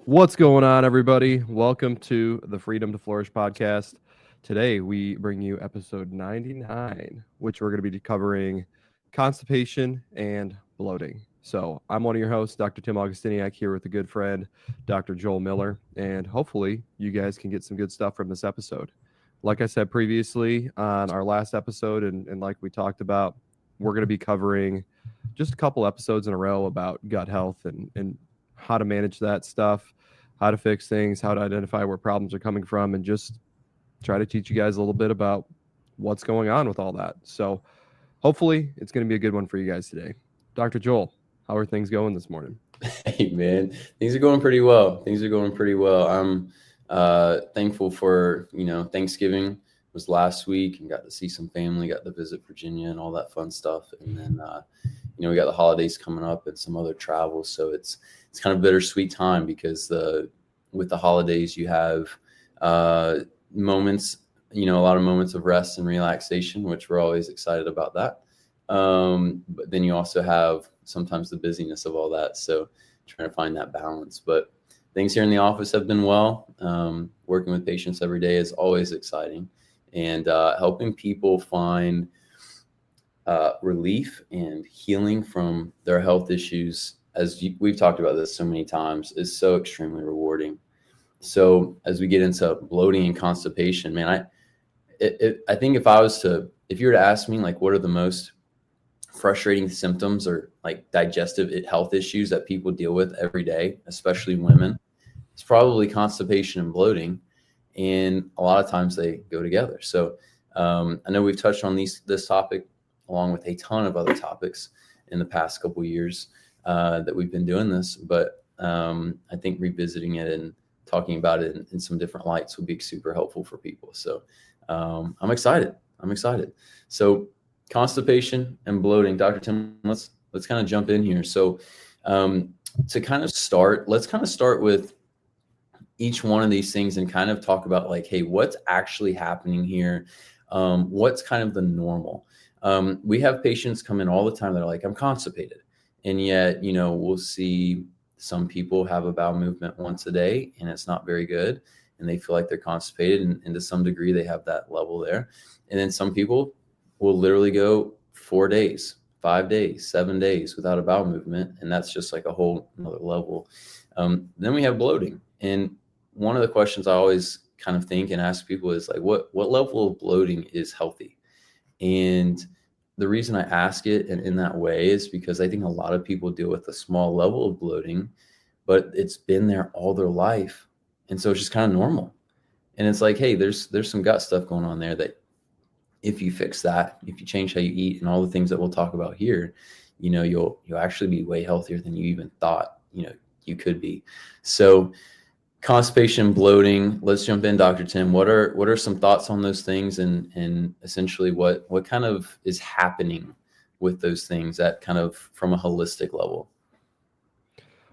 What's going on, everybody? Welcome to the Freedom to Flourish podcast. Today, we bring you episode 99, which we're going to be covering constipation and bloating. So I'm one of your hosts, Dr. Tim Augustiniak, here with a good friend, Dr. Joel Miller, and hopefully you guys can get some good stuff from this episode. Like I said previously on our last episode, and like we talked about, we're going to be covering just a couple episodes in a row about gut health and how to manage that stuff, how to fix things, how to identify where problems are coming from, and just try to teach you guys a little bit about what's going on with all that. So hopefully it's going to be a good one for you guys today. Dr. Joel, how are things going this morning? Hey, man, things are going pretty well. I'm thankful for, Thanksgiving was last week and got to see some family, got to visit Virginia and all that fun stuff. And then, we got the holidays coming up and some other travel. So it's kind of bittersweet time because with the holidays, you have moments, a lot of moments of rest and relaxation, which we're always excited about that. But then you also have sometimes the busyness of all that. So trying to find that balance. But things here in the office have been well. Working with patients every day is always exciting. And helping people find relief and healing from their health issues, we've talked about this so many times, is so extremely rewarding. So as we get into bloating and constipation, man, I think if you were to ask me, like, what are the most frustrating symptoms or like digestive health issues that people deal with every day, especially women, it's probably constipation and bloating. And a lot of times they go together. So I know we've touched on this topic along with a ton of other topics in the past couple of years that we've been doing this. But I think revisiting it and talking about it in some different lights would be super helpful for people. So I'm excited. So constipation and bloating, Dr. Tim, let's kind of jump in here. So to kind of start, let's kind of start with each one of these things and kind of talk about, like, hey, what's actually happening here? What's kind of the normal? We have patients come in all the time that are like, I'm constipated. And yet, we'll see some people have a bowel movement once a day and it's not very good. And they feel like they're constipated. And to some degree, they have that level there. And then some people will literally go 4 days, 5 days, 7 days without a bowel movement. And that's just like a whole another level. Then we have bloating. And one of the questions I always kind of think and ask people is, like, what level of bloating is healthy? And the reason I ask it in that way is because I think a lot of people deal with a small level of bloating, but it's been there all their life. And so it's just kind of normal. And it's like, hey, there's some gut stuff going on there that if you fix that, if you change how you eat and all the things that we'll talk about here, you'll actually be way healthier than you even thought, you could be. So constipation, bloating, let's jump in, Dr. Tim. What are some thoughts on those things and essentially what kind of is happening with those things at kind of from a holistic level?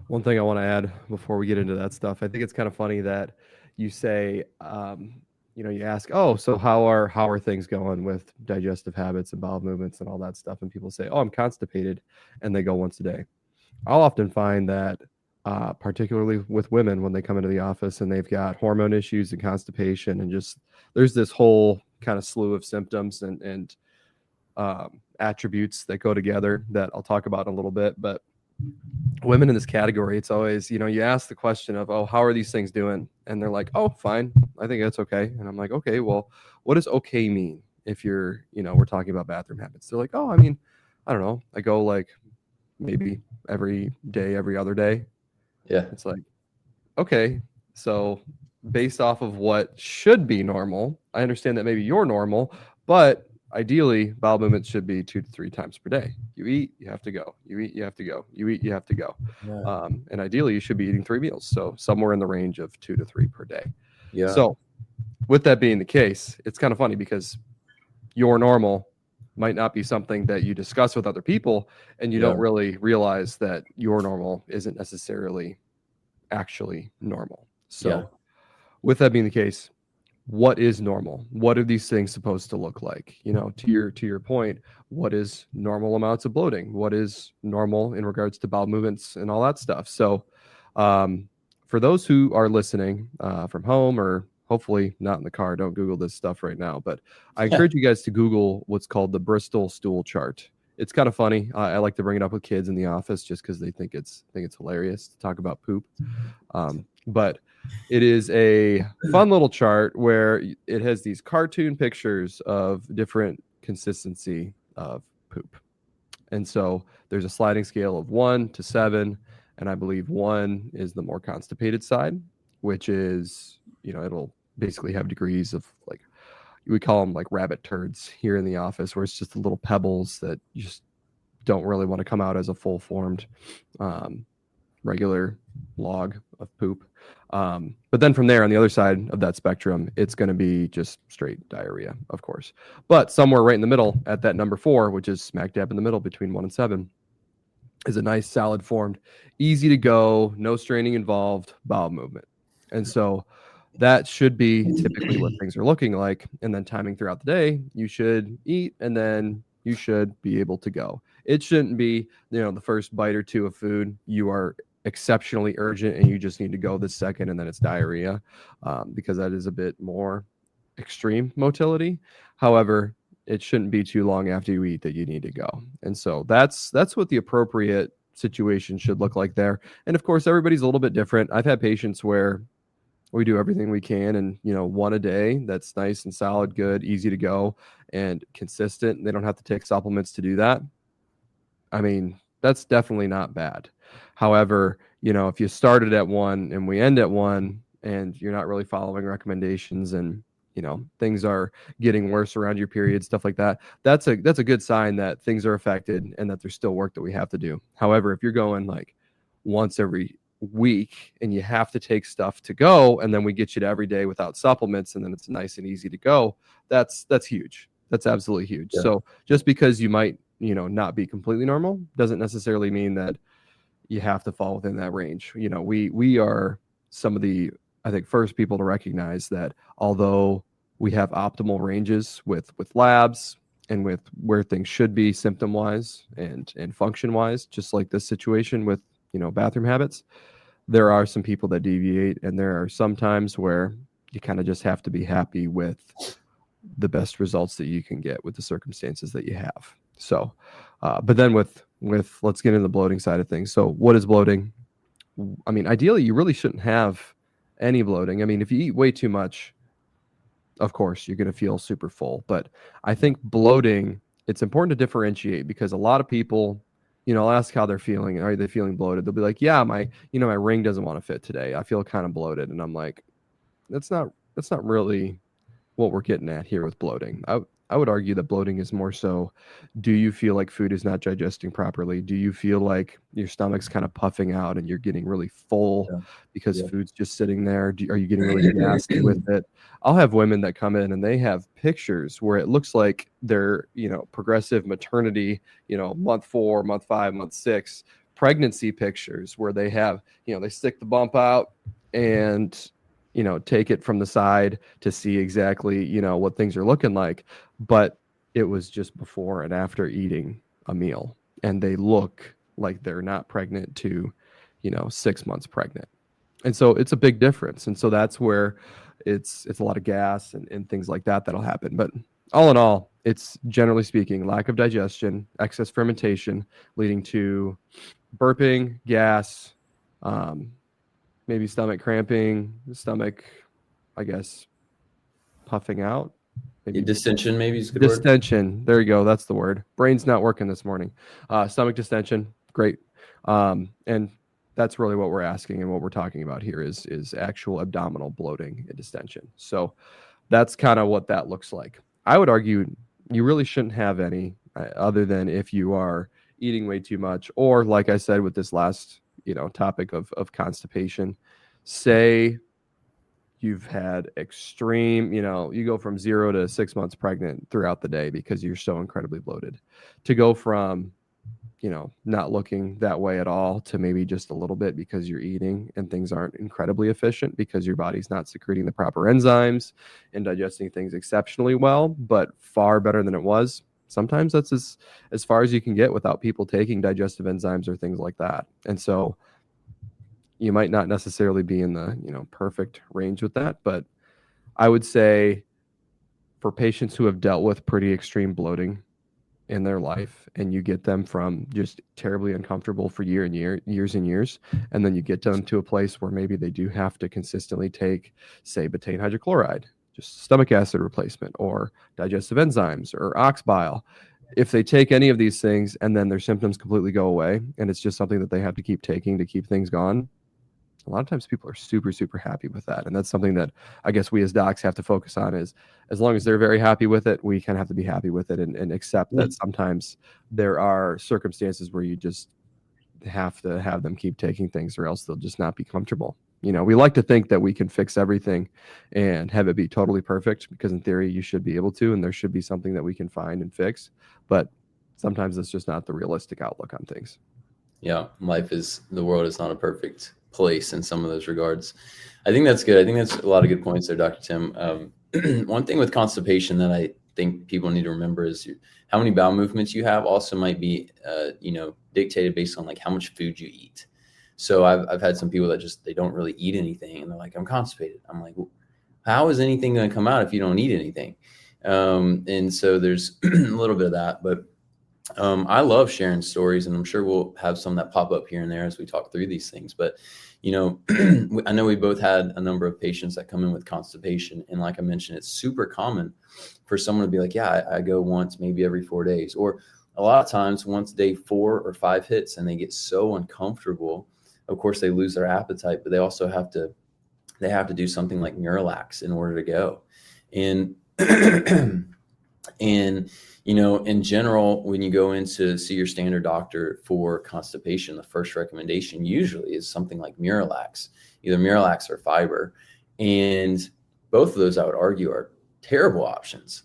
One thing I want to add before we get into that stuff, I think it's kind of funny that you say, you ask, oh, so how are things going with digestive habits and bowel movements and all that stuff? And people say, oh, I'm constipated, and they go once a day. I'll often find that particularly with women when they come into the office and they've got hormone issues and constipation and just there's this whole kind of slew of symptoms and attributes that go together that I'll talk about in a little bit. But women in this category, it's always, you ask the question of, oh, how are these things doing? And they're like, oh, fine. I think that's okay. And I'm like, okay, well, what does okay mean if you're, we're talking about bathroom habits? They're like, oh, I mean, I don't know. I go like maybe every day, every other day. Yeah. It's like, okay, so based off of what should be normal, I understand that maybe you're normal, but ideally bowel movements should be 2 to 3 times per day. You eat, you have to go. You eat, you have to go. You eat, you have to go. Yeah. And ideally you should be eating 3 meals. So somewhere in the range of 2 to 3 per day. Yeah. So with that being the case, it's kind of funny because your normal might not be something that you discuss with other people, and you don't really realize that your normal isn't necessarily actually normal. So with that being the case, what is normal? What are these things supposed to look like? To your point, what is normal amounts of bloating? What is normal in regards to bowel movements and all that stuff? So for those who are listening from home or hopefully not in the car, don't Google this stuff right now, but I encourage you guys to Google what's called the Bristol stool chart. It's kind of funny. I like to bring it up with kids in the office just because they think it's hilarious to talk about poop. But it is a fun little chart where it has these cartoon pictures of different consistency of poop. And so there's a sliding scale of 1 to 7. And I believe 1 is the more constipated side, which is, it'll basically have degrees of like, we call them like rabbit turds here in the office, where it's just the little pebbles that you just don't really want to come out as a full formed regular log of poop. But then from there, on the other side of that spectrum, it's going to be just straight diarrhea, of course. But somewhere right in the middle at that number 4, which is smack dab in the middle between 1 and 7, is a nice solid formed, easy to go, no straining involved bowel movement. And so that should be typically what things are looking like. And then timing throughout the day, you should eat and then you should be able to go. It shouldn't be, the first bite or two of food, you are exceptionally urgent and you just need to go this second and then it's diarrhea, because that is a bit more extreme motility. However, it shouldn't be too long after you eat that you need to go. And so that's what the appropriate situation should look like there. And of course, everybody's a little bit different. I've had patients where we do everything we can and, 1 a day, that's nice and solid, good, easy to go and consistent. They don't have to take supplements to do that. I mean, that's definitely not bad. However, if you started at 1 and we end at 1 and you're not really following recommendations and, things are getting worse around your period, stuff like that, that's a good sign that things are affected and that there's still work that we have to do. However, if you're going like once every week and you have to take stuff to go and then we get you to every day without supplements and then it's nice and easy to go, that's huge. That's absolutely huge. Yeah. So just because you might, not be completely normal doesn't necessarily mean that you have to fall within that range. We are some of the, I think, first people to recognize that although we have optimal ranges with labs and with where things should be symptom wise and function wise, just like this situation with, bathroom habits, there are some people that deviate, and there are some times where you kind of just have to be happy with the best results that you can get with the circumstances that you have. So, but then with let's get into the bloating side of things. So what is bloating? I mean, ideally, you really shouldn't have any bloating. I mean, if you eat way too much, of course, you're going to feel super full. But I think bloating, it's important to differentiate, because a lot of people, I'll ask how they're feeling. Are they feeling bloated? They'll be like, yeah, my ring doesn't want to fit today. I feel kind of bloated. And I'm like, that's not really what we're getting at here with bloating. I would argue that bloating is more so, do you feel like food is not digesting properly? Do you feel like your stomach's kind of puffing out and you're getting really full because food's just sitting there? Are you getting really gassy with it? I'll have women that come in and they have pictures where it looks like they're, progressive maternity, month 4, month 5, month 6, pregnancy pictures where they have, they stick the bump out and take it from the side to see exactly, what things are looking like. But it was just before and after eating a meal, and they look like they're not pregnant to, 6 months pregnant. And so it's a big difference. And so that's where it's a lot of gas and things like that that'll happen. But all in all, it's generally speaking, lack of digestion, excess fermentation leading to burping, gas, maybe stomach cramping, stomach, I guess, puffing out. Maybe distension, maybe is a good distension. Word. There you go. That's the word. Brain's not working this morning. Stomach distension. Great. And that's really what we're asking and what we're talking about here is actual abdominal bloating and distension. So that's kind of what that looks like. I would argue you really shouldn't have any other than if you are eating way too much, or like I said with this last topic of constipation, say you've had extreme, you go from 0 to 6 months pregnant throughout the day because you're so incredibly bloated, to go from, not looking that way at all to maybe just a little bit because you're eating and things aren't incredibly efficient because your body's not secreting the proper enzymes and digesting things exceptionally well, but far better than it was. Sometimes that's as far as you can get without people taking digestive enzymes or things like that. And so You might not necessarily be in the, perfect range with that, but I would say for patients who have dealt with pretty extreme bloating in their life, and you get them from just terribly uncomfortable for years and years, and then you get them to a place where maybe they do have to consistently take, say, betaine hydrochloride, just stomach acid replacement, or digestive enzymes, or ox bile. If they take any of these things and then their symptoms completely go away, and it's just something that they have to keep taking to keep things gone, a lot of times people are super, super happy with that. And that's something that I guess we as docs have to focus on, is as long as they're very happy with it, we kind of have to be happy with it, and accept that sometimes there are circumstances where you just have to have them keep taking things, or else they'll just not be comfortable. We like to think that we can fix everything and have it be totally perfect, because in theory you should be able to, and there should be something that we can find and fix. But sometimes it's just not the realistic outlook on things. Yeah, the world is not a perfect place in some of those regards. I think that's good. I think that's a lot of good points there, Dr. Tim. One thing with constipation that I think people need to remember is how many bowel movements you have also might be, dictated based on like how much food you eat. So I've had some people that they don't really eat anything, and they're like, I'm constipated. I'm like, well, how is anything going to come out if you don't eat anything? And so there's a little bit of that, but I love sharing stories, and I'm sure we'll have some that pop up here and there as we talk through these things. But, I know we both had a number of patients that come in with constipation. And like I mentioned, it's super common for someone to be like, yeah, I go once, maybe every 4 days, or a lot of times once day 4 or 5 hits and they get so uncomfortable. Of course, they lose their appetite, but they also have to do something like Miralax in order to go. And, and, in general, when you go in to see your standard doctor for constipation, the first recommendation usually is something like Miralax, either Miralax or fiber. And both of those, I would argue, are terrible options,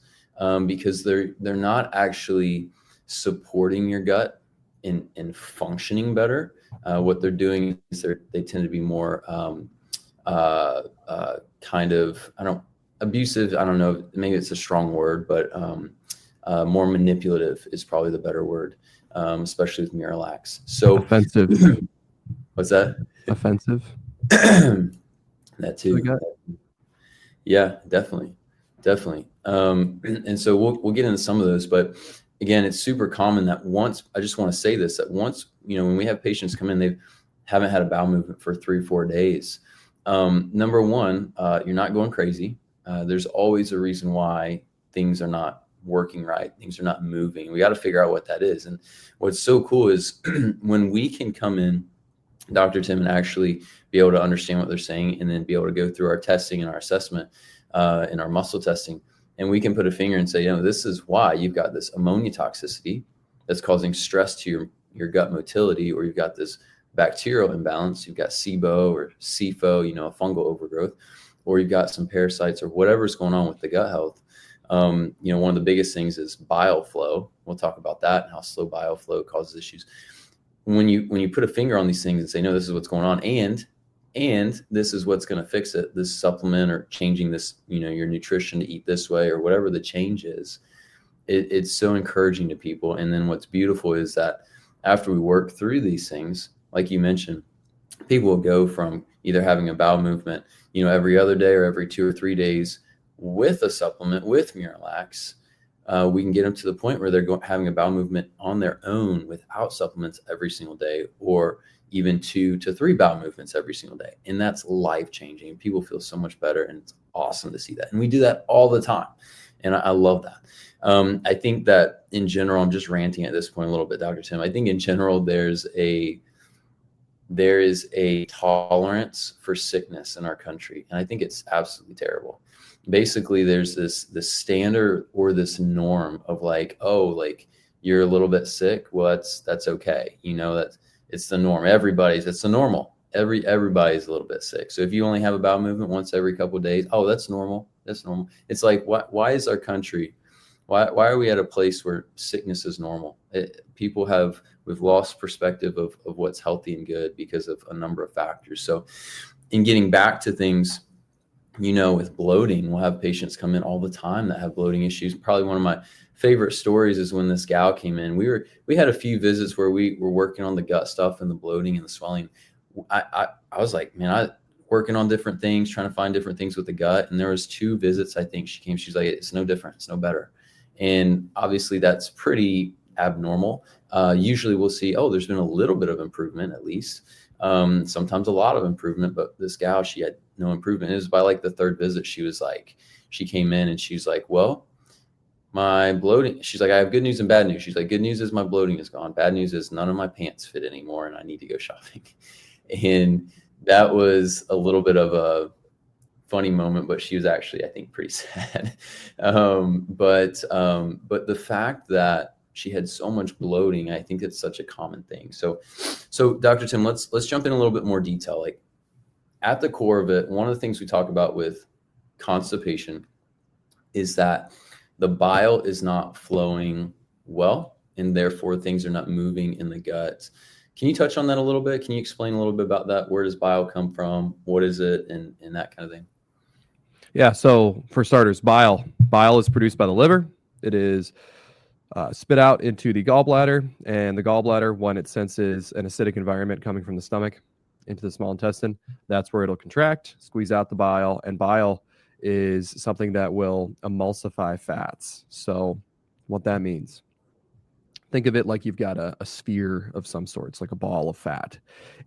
because they're not actually supporting your gut in functioning better. What they're doing is they tend to be more kind of, abusive. I don't know, maybe it's a strong word, but more manipulative is probably the better word, especially with Miralax. So offensive. What's that? Offensive. That too. Yeah, definitely. And so we'll get into some of those, but again, it's super common that I just want to say this, that once, when we have patients come in, they haven't had a bowel movement for 3 or 4 days. Number one, you're not going crazy. There's always a reason why things are not working right. Things are not moving. We got to figure out what that is. And what's so cool is when we can come in, Dr. Tim, and actually be able to understand what they're saying, and then be able to go through our testing and our assessment and our muscle testing. And we can put a finger and say, this is why you've got this ammonia toxicity that's causing stress to your gut motility, or you've got this bacterial imbalance. You've got SIBO or SIFO, a fungal overgrowth, or you've got some parasites or whatever's going on with the gut health. One of the biggest things is bile flow. We'll talk about that and how slow bile flow causes issues. When you put a finger on these things and say, no, this is what's going on, and this is what's going to fix it, this supplement or changing this, your nutrition to eat this way, or whatever the change is, it's so encouraging to people. And then what's beautiful is that after we work through these things, like you mentioned, people will go from either having a bowel movement, every other day or every 2 or 3 days with a supplement, with Miralax. We can get them to the point where they're having a bowel movement on their own without supplements every single day, or even 2 to 3 bowel movements every single day. And that's life-changing. People feel so much better, and it's awesome to see that. And we do that all the time. And I love that. I think that in general, I'm just ranting at this point a little bit, Dr. Tim. I think in general, there is a tolerance for sickness in our country. And I think it's absolutely terrible. Basically, there's this standard or this norm of like, oh, like you're a little bit sick. Well, that's okay. That it's the norm. It's the normal. Everybody's a little bit sick. So if you only have a bowel movement once every couple of days, oh, that's normal. That's normal. It's like, why is our country, why are we at a place where sickness is normal? We've lost perspective of what's healthy and good because of a number of factors. So in getting back to things, with bloating, we'll have patients come in all the time that have bloating issues. Probably one of my favorite stories is when this gal came in. We had a few visits where we were working on the gut stuff and the bloating and the swelling. I was like, man, I working on different things, trying to find different things with the gut. And there was 2 visits. I think she came, she's like, it's no different. It's no better. And obviously that's pretty abnormal. Usually we'll see, oh, there's been a little bit of improvement at least. Sometimes a lot of improvement, but this gal, she had no improvement. It was by like the 3rd visit. She came in and she's like, well, my bloating, she's like, I have good news and bad news. She's like, good news is my bloating is gone. Bad news is none of my pants fit anymore and I need to go shopping. And that was a little bit of a funny moment, but she was actually, I think, pretty sad. But the fact that she had so much bloating, I think it's such a common thing. So Dr. Tim, let's jump in a little bit more detail. Like at the core of it, one of the things we talk about with constipation is that the bile is not flowing well, and therefore things are not moving in the gut. Can you touch on that a little bit? Can you explain a little bit about that? Where does bile come from? What is it? And that kind of thing. Yeah. So for starters, bile is produced by the liver. It is spit out into the gallbladder, and the gallbladder, when it senses an acidic environment coming from the stomach into the small intestine, that's where it'll contract, squeeze out the bile, and bile is something that will emulsify fats. So what that means, think of it like you've got a sphere of some sorts, like a ball of fat.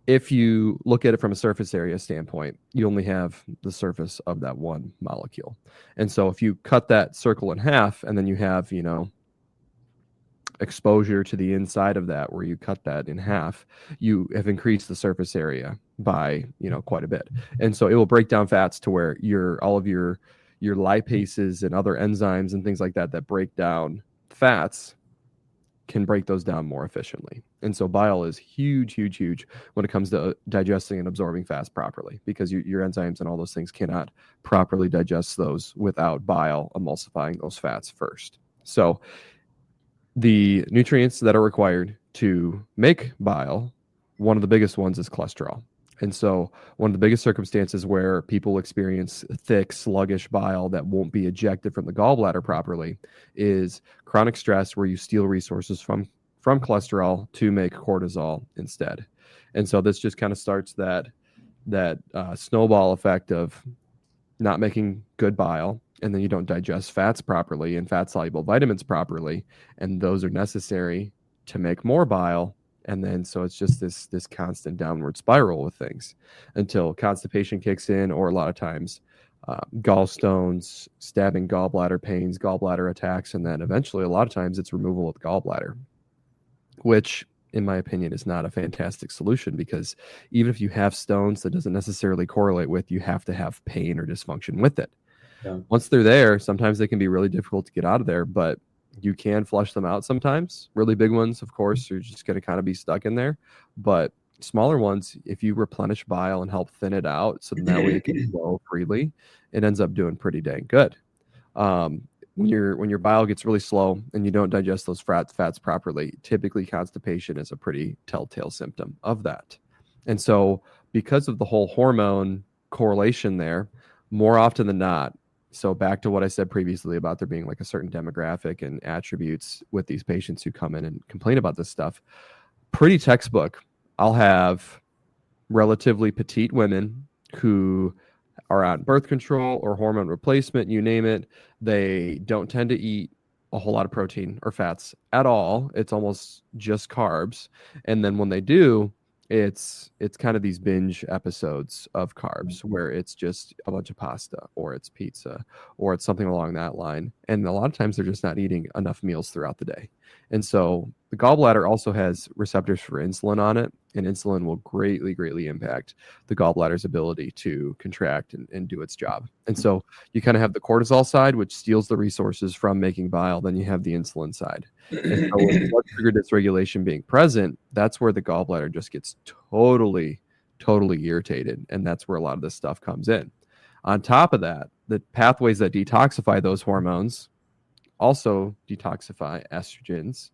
If you look at it from a surface area standpoint, you only have the surface of that one molecule. And so if you cut that circle in half and then you have, exposure to the inside of that where you cut that in half, you have increased the surface area by quite a bit. And so it will break down fats to where all of your lipases and other enzymes and things like that break down fats can break those down more efficiently. And so bile is huge when it comes to digesting and absorbing fats properly, because your enzymes and all those things cannot properly digest those without bile emulsifying those fats first. So the nutrients that are required to make bile, one of the biggest ones is cholesterol. And so one of the biggest circumstances where people experience thick, sluggish bile that won't be ejected from the gallbladder properly is chronic stress, where you steal resources from cholesterol to make cortisol instead. And so this just kind of starts that snowball effect of not making good bile, and then you don't digest fats properly and fat-soluble vitamins properly, and those are necessary to make more bile. And then so it's just this constant downward spiral with things until constipation kicks in, or a lot of times gallstones, stabbing gallbladder pains, gallbladder attacks, and then eventually a lot of times it's removal of the gallbladder, which in my opinion is not a fantastic solution, because even if you have stones, that doesn't necessarily correlate with you have to have pain or dysfunction with it. Yeah. Once they're there, sometimes they can be really difficult to get out of there, but you can flush them out sometimes. Really big ones, of course, you're just going to kind of be stuck in there. But smaller ones, if you replenish bile and help thin it out so that way it can flow freely, it ends up doing pretty dang good. When your bile gets really slow and you don't digest those fats properly, typically constipation is a pretty telltale symptom of that. And so because of the whole hormone correlation there, more often than not, so back to what I said previously about there being like a certain demographic and attributes with these patients who come in and complain about this stuff, pretty textbook. I'll have relatively petite women who are on birth control or hormone replacement, you name it. They don't tend to eat a whole lot of protein or fats at all. It's almost just carbs. And then when they do, it's kind of these binge episodes of carbs where it's just a bunch of pasta, or it's pizza, or it's something along that line. And a lot of times they're just not eating enough meals throughout the day. And so the gallbladder also has receptors for insulin on it, and insulin will greatly impact the gallbladder's ability to contract and do its job. And so you kind of have the cortisol side, which steals the resources from making bile. Then you have the insulin side. And so with blood sugar dysregulation being present, that's where the gallbladder just gets totally irritated. And that's where a lot of this stuff comes in. On top of that, the pathways that detoxify those hormones also detoxify estrogens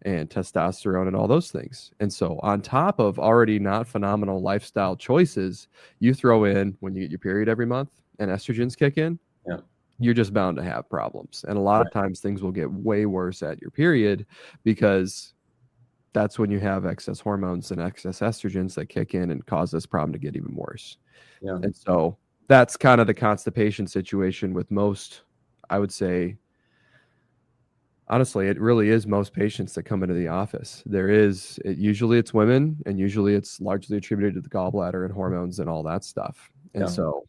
and testosterone and all those things. And so on top of already not phenomenal lifestyle choices, you throw in when you get your period every month and estrogens kick in, yeah, you're just bound to have problems. And a lot of times things will get way worse at your period because that's when you have excess hormones and excess estrogens that kick in and cause this problem to get even worse. Yeah. And so that's kind of the constipation situation with most, I would say, honestly, it really is most patients that come into the office. Usually it's women, and usually it's largely attributed to the gallbladder and hormones and all that stuff. And Yeah. so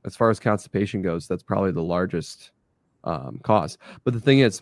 as far as constipation goes, that's probably the largest cause. But the thing is,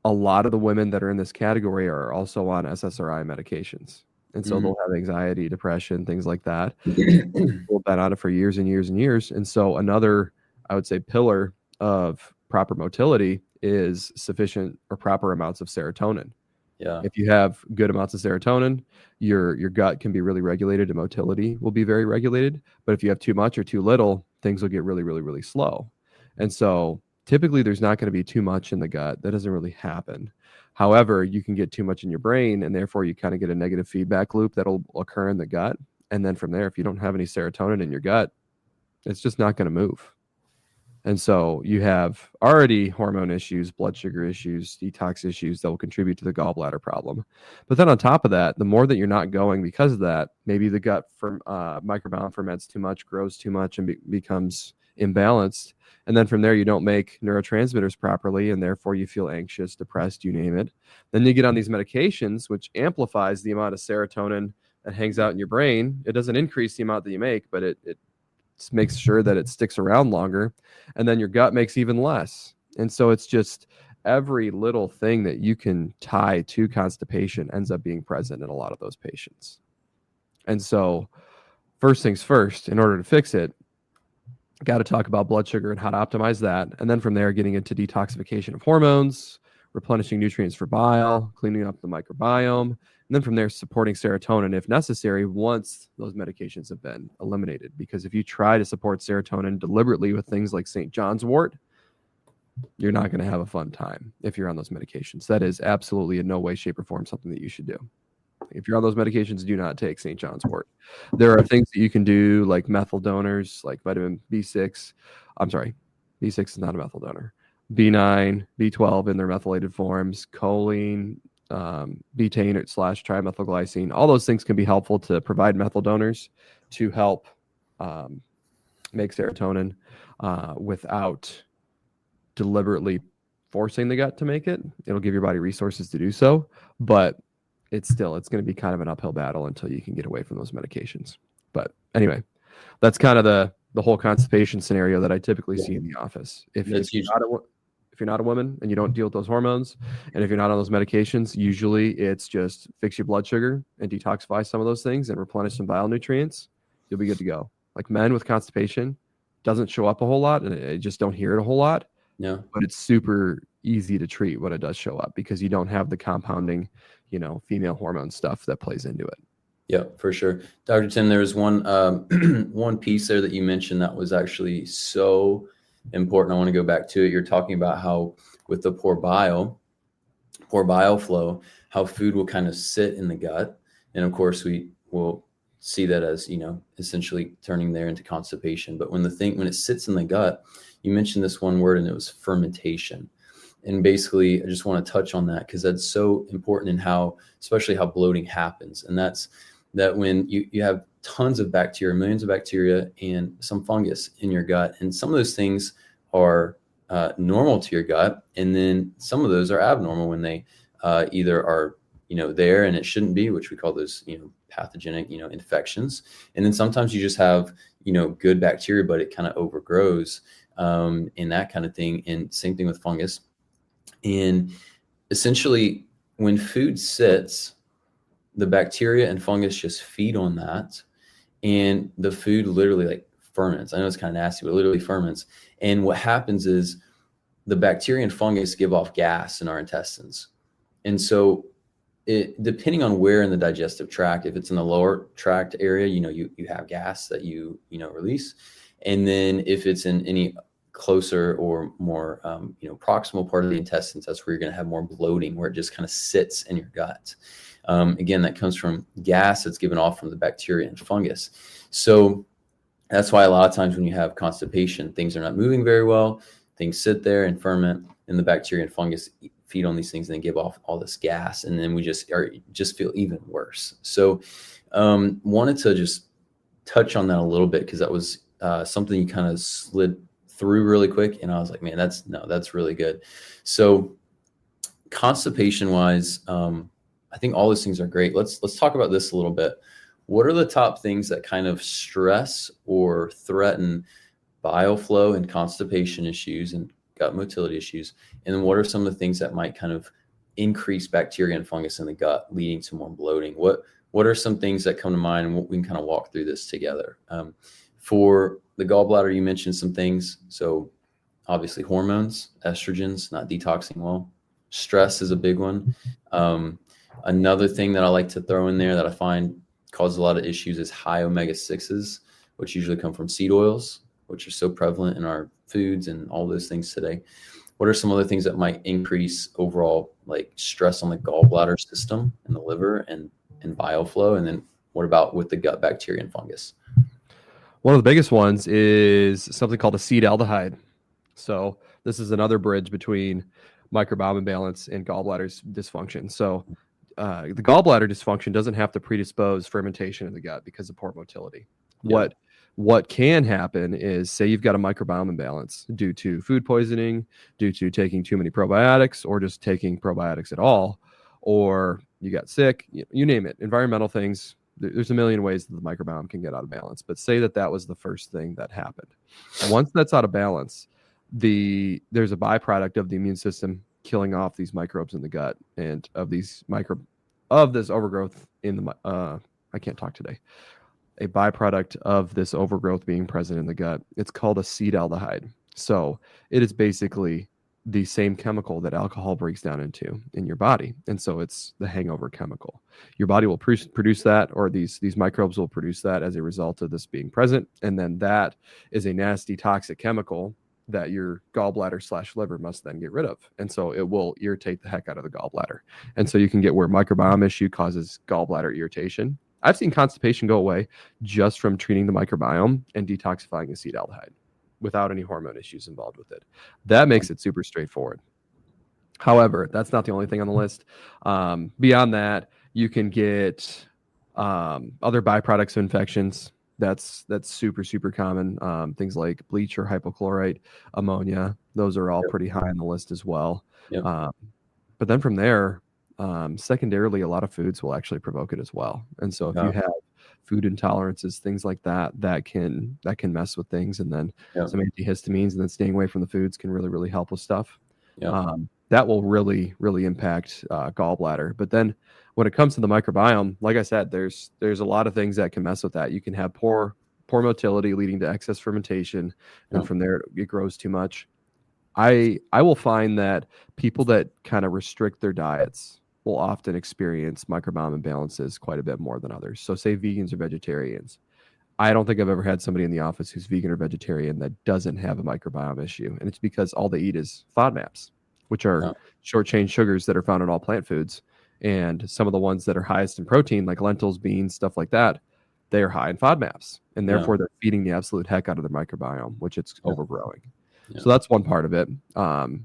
a lot of the women that are in this category are also on SSRI medications. And so they'll have anxiety, depression, things like that. We've been on it for years and years and years. And so another, I would say, pillar of proper motility is sufficient or proper amounts of serotonin. Yeah. If you have good amounts of serotonin, your gut can be really regulated and motility will be very regulated. But if you have too much or too little, things will get really, really, really slow. And so typically there's not going to be too much in the gut. That doesn't really happen. However, you can get too much in your brain, and therefore you kind of get a negative feedback loop that'll occur in the gut. And then from there, if you don't have any serotonin in your gut, it's just not going to move. And so you have already hormone issues, blood sugar issues, detox issues that will contribute to the gallbladder problem. But then on top of that, the more that you're not going because of that, maybe the gut microbiome ferments too much, grows too much, and becomes imbalanced. And then from there, you don't make neurotransmitters properly, and therefore you feel anxious, depressed, you name it. Then you get on these medications, which amplifies the amount of serotonin that hangs out in your brain. It doesn't increase the amount that you make, but it makes sure that it sticks around longer. And then your gut makes even less. And so it's just every little thing that you can tie to constipation ends up being present in a lot of those patients. And so first things first, in order to fix it, got to talk about blood sugar and how to optimize that. And then from there, getting into detoxification of hormones, replenishing nutrients for bile, cleaning up the microbiome. And then from there, supporting serotonin if necessary once those medications have been eliminated. Because if you try to support serotonin deliberately with things like St. John's wort, you're not going to have a fun time if you're on those medications. That is absolutely in no way, shape, or form something that you should do. If you're on those medications, do not take St. John's wort. There are things that you can do like methyl donors, like vitamin B6. I'm sorry, B6 is not a methyl donor. B9, B12 in their methylated forms, choline, betaine / trimethylglycine. All those things can be helpful to provide methyl donors to help make serotonin without deliberately forcing the gut to make it. It'll give your body resources to do so, but it's going to be kind of an uphill battle until you can get away from those medications. But anyway, that's kind of the whole constipation scenario that I typically see in the office. If you're not a woman and you don't deal with those hormones, and if you're not on those medications, usually it's just fix your blood sugar and detoxify some of those things and replenish some bile nutrients. You'll be good to go. Like men with constipation doesn't show up a whole lot, and I just don't hear it a whole lot. No, but it's super easy to treat when it does show up because you don't have the compounding, female hormone stuff that plays into it. Yeah, for sure. Dr. Tim, there was one one piece there that you mentioned that was actually so important. I want to go back to it. You're talking about how with the poor bile flow, how food will kind of sit in the gut. And of course, we will see that as, essentially turning there into constipation. But when it sits in the gut, you mentioned this one word, and it was fermentation. And basically, I just want to touch on that because that's so important in especially how bloating happens. And that's that when you have tons of bacteria, millions of bacteria, and some fungus in your gut. And some of those things are normal to your gut. And then some of those are abnormal when they either are, there and it shouldn't be, which we call those, pathogenic, infections. And then sometimes you just have, good bacteria, but it kind of overgrows and that kind of thing. And same thing with fungus. And essentially, when food sits, the bacteria and fungus just feed on that. And the food literally ferments. I know it's kind of nasty, but it literally ferments. And what happens is the bacteria and fungus give off gas in our intestines. And so depending on where in the digestive tract, if it's in the lower tract area, you have gas that you release. And then if it's in any closer or more, proximal part of the intestines, that's where you're going to have more bloating, where it just kind of sits in your gut. Again, that comes from gas that's given off from the bacteria and fungus. So that's why a lot of times when you have constipation, things are not moving very well. Things sit there and ferment, and the bacteria and fungus feed on these things and then give off all this gas, and then we just feel even worse. So wanted to just touch on that a little bit, because that was something you kind of slid through really quick, and I was like, man, that's really good. So constipation wise, I think all those things are great. Let's talk about this a little bit. What are the top things that kind of stress or threaten bile flow and constipation issues and gut motility issues? And then what are some of the things that might kind of increase bacteria and fungus in the gut, leading to more bloating? What are some things that come to mind, and we can kind of walk through this together? For the gallbladder, you mentioned some things. So obviously hormones, estrogens, not detoxing well. Stress is a big one. Another thing that I like to throw in there that I find causes a lot of issues is high omega-6s, which usually come from seed oils, which are so prevalent in our foods and all those things today. What are some other things that might increase overall like stress on the gallbladder system and the liver and bile flow? And then what about with the gut bacteria and fungus? One of the biggest ones is something called acetaldehyde. So this is another bridge between microbiome imbalance and gallbladder dysfunction. So the gallbladder dysfunction doesn't have to predispose fermentation in the gut because of poor motility. Yeah. What can happen is, say you've got a microbiome imbalance due to food poisoning, due to taking too many probiotics, or just taking probiotics at all, or you got sick, you name it, environmental things. There's a million ways that the microbiome can get out of balance. But say that was the first thing that happened. Once that's out of balance, there's a byproduct of the immune system killing off these microbes in the gut, and of this overgrowth in the I can't talk today. A byproduct of this overgrowth being present in the gut. It's called acetaldehyde. So it is basically the same chemical that alcohol breaks down into in your body. And so it's the hangover chemical. Your body will produce that, or these microbes will produce that as a result of this being present. And then that is a nasty toxic chemical that your gallbladder/liver must then get rid of. And so it will irritate the heck out of the gallbladder. And so you can get where microbiome issue causes gallbladder irritation. I've seen constipation go away just from treating the microbiome and detoxifying acetaldehyde without any hormone issues involved with it. That makes it super straightforward. However, that's not the only thing on the list. Beyond that, you can get other byproducts of infections. That's super, super common. Things like bleach or hypochlorite, ammonia, those are all pretty high on the list as well. Yep. But then from there, secondarily, a lot of foods will actually provoke it as well. And so if you have food intolerances, things like that can mess with things. And then some antihistamines, and then staying away from the foods can really, really help with stuff. That will really, really impact gallbladder. But then when it comes to the microbiome, like I said, there's a lot of things that can mess with that. You can have poor motility leading to excess fermentation, and from there it grows too much. I will find that people that kind of restrict their diets will often experience microbiome imbalances quite a bit more than others. So say vegans or vegetarians. I don't think I've ever had somebody in the office who's vegan or vegetarian that doesn't have a microbiome issue. And it's because all they eat is FODMAPs, which are short chain sugars that are found in all plant foods. And some of the ones that are highest in protein, like lentils, beans, stuff like that, they are high in FODMAPs. And therefore they're feeding the absolute heck out of their microbiome, which it's overgrowing. So that's one part of it.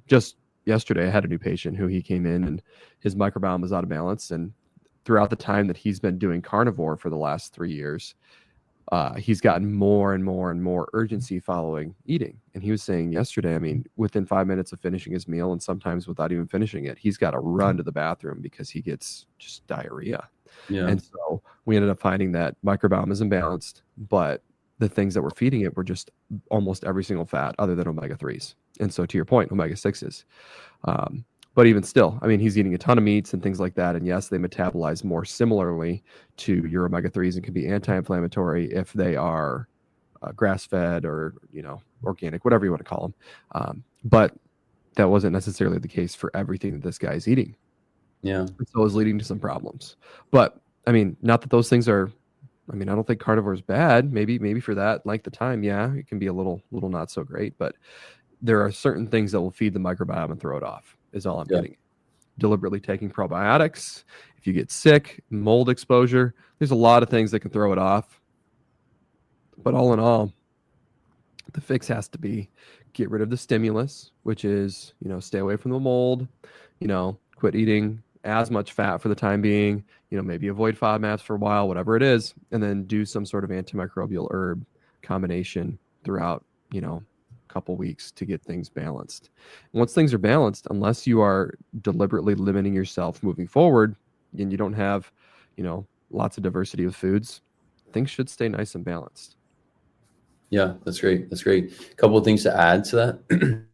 Just yesterday, I had a new patient who he came in and his microbiome was out of balance. And throughout the time that he's been doing carnivore for the last 3 years, he's gotten more and more and more urgency following eating. And he was saying yesterday, I mean, within 5 minutes of finishing his meal, and sometimes without even finishing it, he's got to run to the bathroom because he gets just diarrhea. And so we ended up finding that microbiome is imbalanced, but the things that were feeding it were just almost every single fat other than omega-3s. And so to your point, omega-6s. But even still, I mean, he's eating a ton of meats and things like that. And yes, they metabolize more similarly to your omega-3s and can be anti-inflammatory if they are grass-fed or, organic, whatever you want to call them. But that wasn't necessarily the case for everything that this guy's eating. So it was leading to some problems. But I mean, not that those things are, I don't think carnivore is bad. Maybe for that length of time, it can be a little not so great. But there are certain things that will feed the microbiome and throw it off, is all I'm getting. Deliberately taking probiotics, if you get sick, mold exposure, there's a lot of things that can throw it off. But all in all, the fix has to be get rid of the stimulus, which is, stay away from the mold, quit eating as much fat for the time being, maybe avoid FODMAPs for a while, whatever it is, and then do some sort of antimicrobial herb combination throughout, a couple weeks to get things balanced. And once things are balanced, unless you are deliberately limiting yourself moving forward and you don't have, lots of diversity of foods, things should stay nice and balanced. Yeah, that's great. That's great. A couple of things to add to that.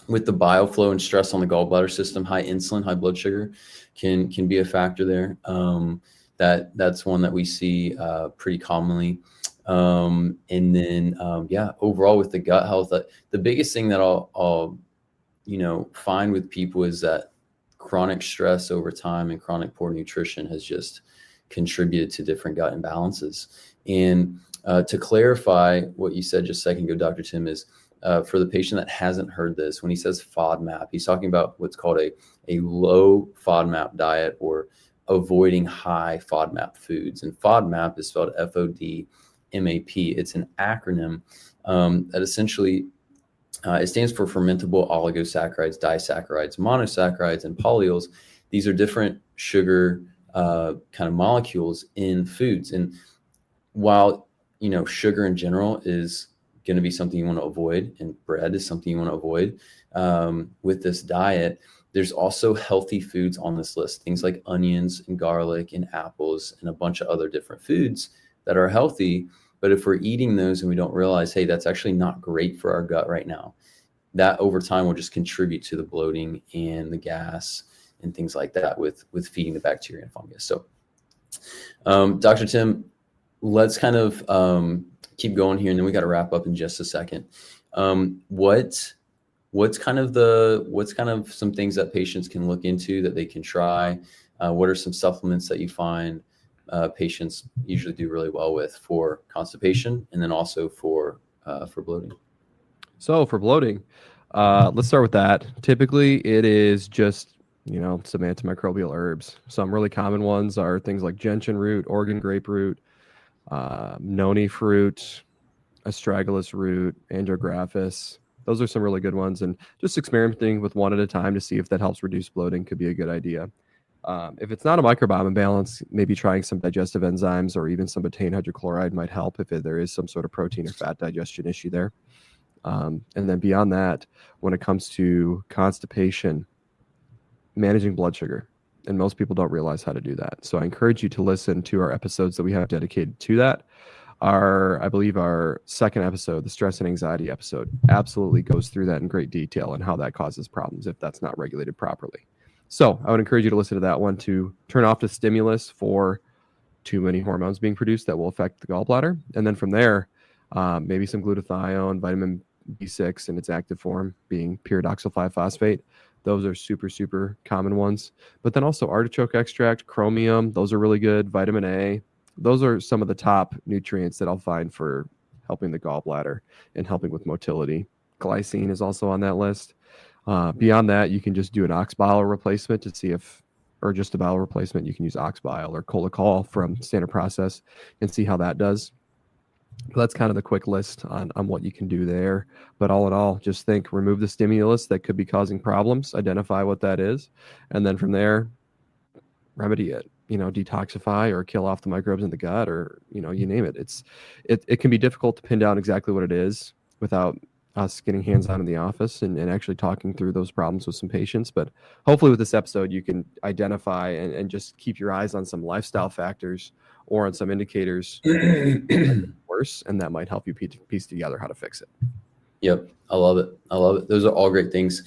With the bile flow and stress on the gallbladder system, high insulin, high blood sugar can be a factor there. That's one that we see pretty commonly. And then overall with the gut health, the biggest thing that I'll find with people is that chronic stress over time and chronic poor nutrition has just contributed to different gut imbalances. And to clarify what you said just a second ago, Dr. Tim, is for the patient that hasn't heard this, when he says FODMAP, he's talking about what's called a low FODMAP diet, or avoiding high FODMAP foods. And FODMAP is spelled FODMAP. It's an acronym that essentially it stands for fermentable oligosaccharides, disaccharides, monosaccharides, and polyols. These are different sugar kind of molecules in foods. And while sugar in general is going to be something you want to avoid, and bread is something you want to avoid with this diet, there's also healthy foods on this list, things like onions and garlic and apples and a bunch of other different foods that are healthy. But if we're eating those and we don't realize, hey, that's actually not great for our gut right now, that over time will just contribute to the bloating and the gas and things like that with feeding the bacteria and fungus. So Dr. Tim, let's kind of keep going here, and then we got to wrap up in just a second. What's kind of some things that patients can look into that they can try? What are some supplements that you find patients usually do really well with for constipation, and then also for bloating? So for bloating, let's start with that. Typically it is just, some antimicrobial herbs. Some really common ones are things like gentian root, Oregon grape root, noni fruit, astragalus root, andrographis. Those are some really good ones. And just experimenting with one at a time to see if that helps reduce bloating could be a good idea. If it's not a microbiome imbalance, maybe trying some digestive enzymes or even some betaine hydrochloride might help if there is some sort of protein or fat digestion issue there. And then beyond that, when it comes to constipation, managing blood sugar. And most people don't realize how to do that. So I encourage you to listen to our episodes that we have dedicated to that. I believe our second episode, the stress and anxiety episode, absolutely goes through that in great detail and how that causes problems if that's not regulated properly. So I would encourage you to listen to that one to turn off the stimulus for too many hormones being produced that will affect the gallbladder. And then from there, maybe some glutathione, vitamin B6 in its active form being pyridoxal 5-phosphate. Those are super, super common ones. But then also artichoke extract, chromium, those are really good. Vitamin A, those are some of the top nutrients that I'll find for helping the gallbladder and helping with motility. Glycine is also on that list. Beyond that, you can just do an ox bile replacement to see or just a bile replacement. You can use ox bile or cholecol from Standard Process and see how that does. But that's kind of the quick list on what you can do there. But all in all, just remove the stimulus that could be causing problems, identify what that is, and then from there, remedy it. Detoxify or kill off the microbes in the gut, or you name it. It can be difficult to pin down exactly what it is without us getting hands-on in the office and actually talking through those problems with some patients. But hopefully with this episode, you can identify and just keep your eyes on some lifestyle factors or on some indicators worse, and that might help you piece together how to fix it. Yep. I love it. Those are all great things.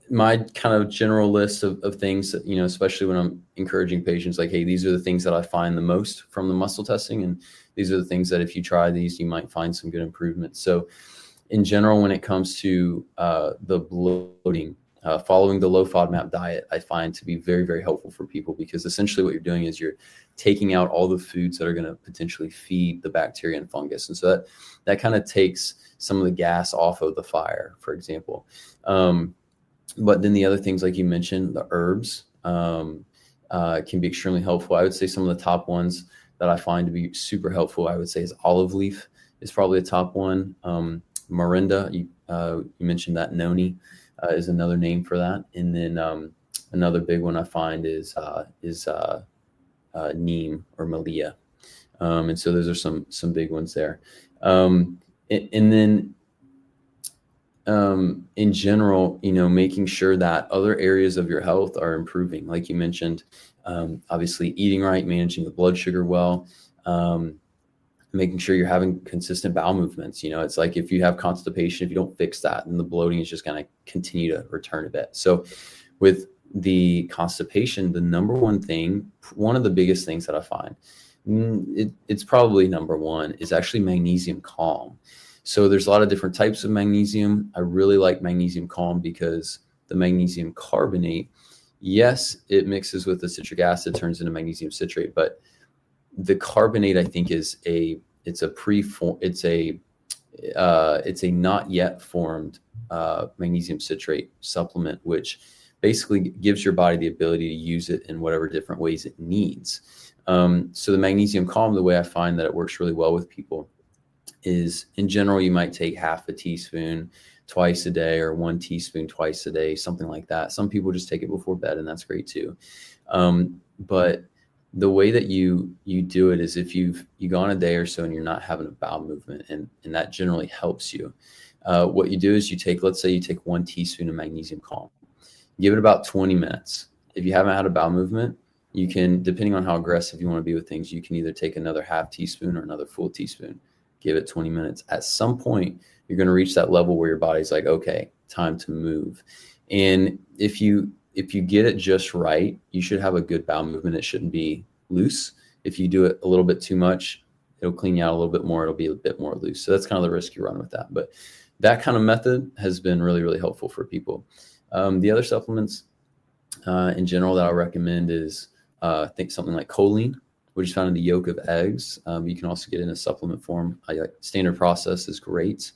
My kind of general list of things that, especially when I'm encouraging patients, like, hey, these are the things that I find the most from the muscle testing. And these are the things that if you try these, you might find some good improvements. So in general, when it comes to the bloating, following the low FODMAP diet, I find to be very, very helpful for people, because essentially what you're doing is you're taking out all the foods that are going to potentially feed the bacteria and fungus. And so that kind of takes some of the gas off of the fire, for example. But then the other things, like you mentioned, the herbs can be extremely helpful. I would say some of the top ones that I find to be super helpful, I would say, is olive leaf is probably the top one. Morinda, you mentioned that, noni. is another name for that. And then another big one I find is neem or Malia. And so those are some big ones there. And then in general, making sure that other areas of your health are improving. Like you mentioned, obviously eating right, managing the blood sugar well, making sure you're having consistent bowel movements. It's like if you have constipation, if you don't fix that, then the bloating is just going to continue to return a bit. So with the constipation, the number one thing, one of the biggest things that I find, it's probably number one, is actually magnesium calm. So there's a lot of different types of magnesium. I really like magnesium calm because the magnesium carbonate, yes, it mixes with the citric acid, turns into magnesium citrate, but the carbonate, I think, it's a not yet formed magnesium citrate supplement, which basically gives your body the ability to use it in whatever different ways it needs. So the magnesium calm, the way I find that it works really well with people is, in general, you might take half a teaspoon twice a day or 1 teaspoon twice a day, something like that. Some people just take it before bed, and that's great too. But the way that you do it is if you've gone a day or so and you're not having a bowel movement, and that generally helps you. What you do is let's say you take 1 teaspoon of magnesium calm, give it about 20 minutes. If you haven't had a bowel movement, you can, depending on how aggressive you want to be with things, you can either take another half teaspoon or another full teaspoon, give it 20 minutes. At some point, you're going to reach that level where your body's like, okay, time to move. And if you get it just right, you should have a good bowel movement. It shouldn't be loose. If you do it a little bit too much, it'll clean you out a little bit more. It'll be a bit more loose. So that's kind of the risk you run with that. But that kind of method has been really, really helpful for people. The other supplements in general that I recommend is I think something like choline, which is found in the yolk of eggs. You can also get in a supplement form. Standard process is great.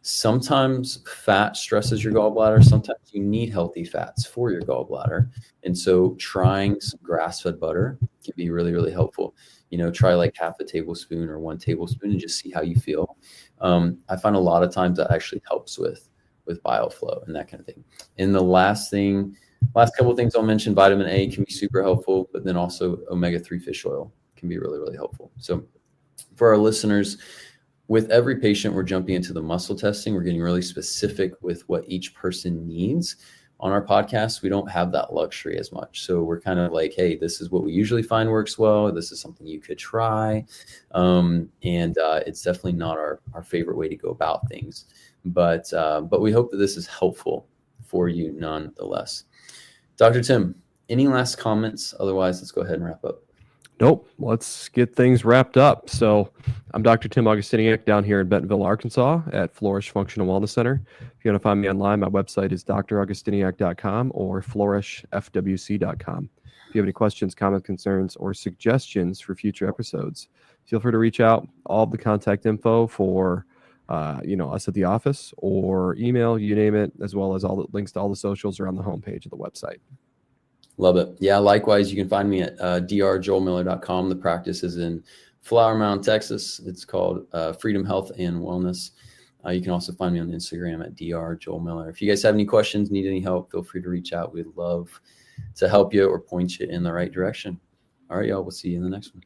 Sometimes fat stresses your gallbladder. Sometimes you need healthy fats for your gallbladder. And so trying some grass-fed butter can be really, really helpful. Try like half a tablespoon or 1 tablespoon and just see how you feel. I find a lot of times that actually helps with bile flow and that kind of thing. And the last couple of things I'll mention, vitamin A can be super helpful, but then also omega-3 fish oil can be really, really helpful. So for our listeners, with every patient, we're jumping into the muscle testing. We're getting really specific with what each person needs. On our podcast, we don't have that luxury as much. So we're kind of like, hey, this is what we usually find works well. This is something you could try. And it's definitely not our favorite way to go about things. But we hope that this is helpful for you nonetheless. Dr. Tim, any last comments? Otherwise, let's go ahead and wrap up. Nope. Let's get things wrapped up. So I'm Dr. Tim Augustiniak down here in Bentonville, Arkansas at Flourish Functional Wellness Center. If you want to find me online, my website is draugustiniak.com or flourishfwc.com. If you have any questions, comments, concerns, or suggestions for future episodes, feel free to reach out. All of the contact info for us at the office or email, you name it, as well as all the links to all the socials are on the homepage of the website. Love it. Yeah, likewise, you can find me at drjoelmiller.com. The practice is in Flower Mound, Texas. It's called Freedom Health and Wellness. You can also find me on Instagram at drjoelmiller. If you guys have any questions, need any help, feel free to reach out. We'd love to help you or point you in the right direction. All right, y'all. We'll see you in the next one.